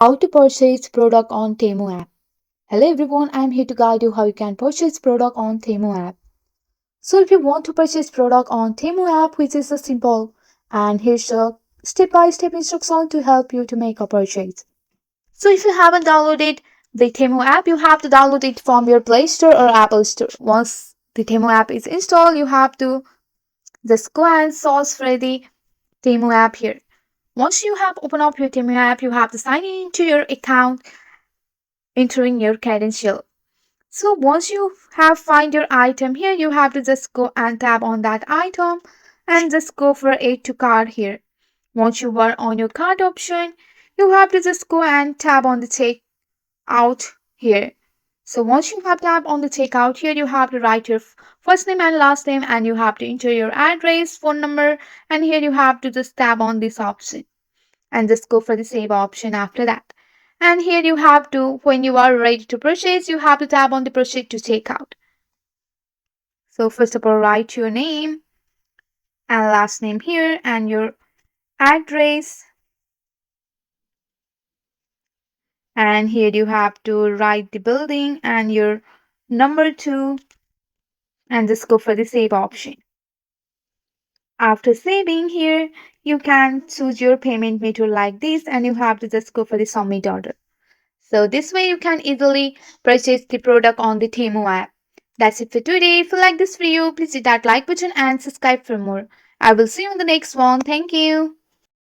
How to purchase product on Temu app. Hello everyone, I am here to guide you how you can purchase product on Temu app. So if you want to purchase product on Temu app, which is a simple, and here's a step-by-step instruction to help you to make a purchase. So if you haven't downloaded the Temu app, you have to download it from your Play Store or Apple Store. Once the Temu app is installed, you have to just go and search for the Temu app here. Once you have opened up your Temu app, you have to sign in into your account entering your credential. So once you have find your item here, you have to just go and tap on that item and just go for add to cart here. Once you are on your cart option, you have to just go and tap on the check out here. So once you have tapped on the checkout here, you have to write your first name and last name, and you have to enter your address, phone number, and here you have to just tap on this option and just go for the save option after that. And here you have to, when you are ready to purchase, you have to tap on the proceed to checkout. So first of all, write your name and last name here and your address. And here you have to write the building and your number 2 and just go for the save option. After saving here, you can choose your payment method like this and you have to just go for the submit order. So this way you can easily purchase the product on the Temu app. That's it for today. If you like this video, please hit that like button and subscribe for more. I will see you on the next one. Thank you.